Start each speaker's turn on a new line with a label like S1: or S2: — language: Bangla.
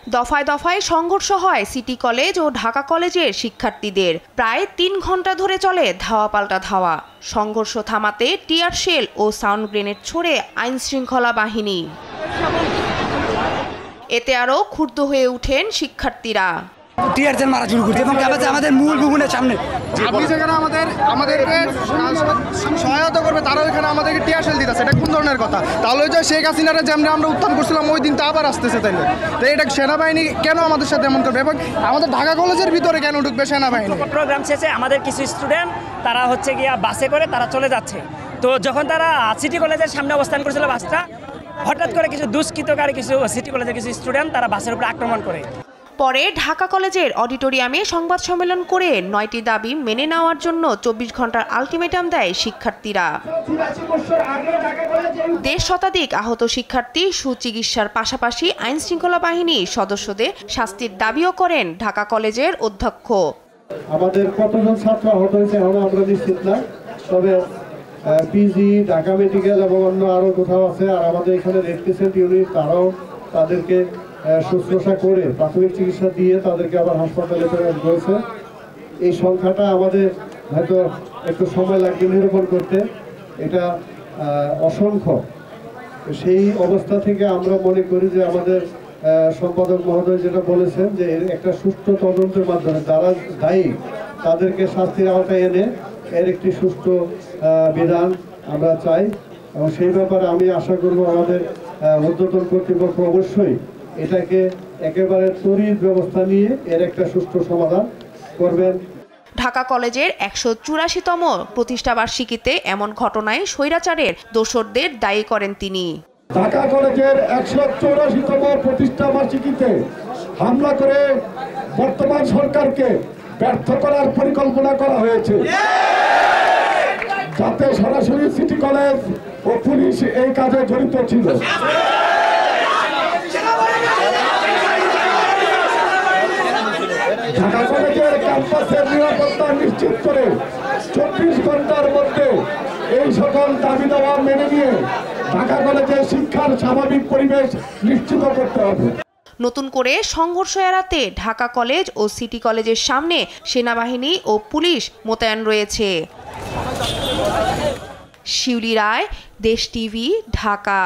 S1: দফায় দফায় সংঘর্ষ হয় সিটি কলেজ ও ঢাকা কলেজের শিক্ষার্থীদের। প্রায় ৩ ঘন্টা ধরে চলে ধাওয়া পাল্টা ধাওয়া। সংঘর্ষ থামাতে টিয়ার শেল ও সাউন্ড গ্রেনেড ছুড়ে আইনশৃঙ্খলা বাহিনী। এতে আরও ক্ষুব্ধ হয়ে ওঠেন শিক্ষার্থীরা।
S2: টিয়ারশেল মারা শুরু করছে এবং আমাদের মূল ভবনের সামনে।
S3: আপনি যেখানে আমাদেরকে সহায়তা করবে তারাও এখানে আমাদেরকে টিয়ারশেল দিতেছে, এটা কোন ধরনের কথা? তাহলে যে শেখ হাসিনারা যেমন আমরা উত্থান করছিলাম ওই দিন তো আবার আসতেছে, তাইলে তো এটা সেনাবাহিনী কেন আমাদের সাথে এমন করবে এবং আমাদের ঢাকা কলেজের ভিতরে কেন ঢুকবে সেনাবাহিনী?
S4: প্রোগ্রাম শেষে আমাদের কিছু স্টুডেন্ট তারা হচ্ছে গিয়া বাসে করে তারা চলে যাচ্ছে। তো যখন তারা সিটি কলেজের সামনে অবস্থান করছিল বাসটা, হঠাৎ করে কিছু দুষ্কৃতকারী কিছু সিটি কলেজের কিছু স্টুডেন্ট তারা বাসের উপর আক্রমণ করে।
S1: পরে ঢাকা কলেজের অডিটোরিয়ামে সংবাদ সম্মেলন করে ৯টি দাবি মেনে নেওয়ার জন্য ২৪ ঘন্টার আলটিমেটাম দেয় শিক্ষার্থীরা। ১.৫ শতাধিক আহত শিক্ষার্থী সুচিকিৎসার পাশাপাশি আইনশৃঙ্খলা বাহিনীর সদস্যদের শাস্তির দাবিও করেন ঢাকা কলেজের অধ্যক্ষ।
S5: আমাদের কতজন ছাত্র আহত হয়েছে এখন আমরা নিশ্চিত না, তবে পিজি, ঢাকা মেডিকেল এবং অন্য আরও কোথাও আছে। আর আমাদের এখানে রেড ক্রিসেন্ট ইউনিট তারাও তাদেরকে শুশ্রূষা করে প্রাথমিক চিকিৎসা দিয়ে তাদেরকে আবার হাসপাতালে প্রেরণ করেছে। এই সংখ্যাটা আমাদের হয়তো একটু সময় লাগবে নিরূপণ করতে, এটা অসংখ্য। সেই অবস্থা থেকে আমরা মনে করি যে আমাদের সম্পাদক মহোদয় যেটা বলেছেন যে একটা সুষ্ঠু তদন্তের মাধ্যমে যারা দায়ী তাদেরকে শাস্তির আওতায় এনে এর একটি সুষ্ঠু বিধান আমরা চাই এবং সেই ব্যাপারে আমি আশা করব আমাদের ঊর্ধ্বতন কর্তৃপক্ষ অবশ্যই এটাকে একেবারে তড়িৎ ব্যবস্থা নিয়ে এর একটা সুষ্ঠু সমাধান করবেন।
S1: ঢাকা কলেজের ১৮৪তম প্রতিষ্ঠাবার্ষিকীতে এমন ঘটনায় স্বৈরাচারের দোসরদের দায়ী করেন তিনি।
S5: ঢাকা কলেজের ১৮৪তম প্রতিষ্ঠাবার্ষিকীতে হামলা করে বর্তমান সরকারকে ব্যর্থ করার পরিকল্পনা করা হয়েছে, যাতে সরাসরি সিটি কলেজ ও পুলিশ এই কাজে জড়িত ছিল। ঢাকা কলেজের ক্যাম্পাসের নিরাপত্তা নিশ্চিত করে ২৪ ঘন্টার মধ্যে এই সকল দাবি দাওয়া মেনে নিয়ে ঢাকা কলেজের শিক্ষার স্বাভাবিক পরিবেশ নিশ্চিত করতে হবে।
S1: নতুন করে সংঘর্ষ এড়াতে ঢাকা কলেজ ও সিটি কলেজের সামনে সেনাবাহিনী ও পুলিশ মোতায়েন রয়েছে। শিউলি রায়, দেশ টিভি, ঢাকা।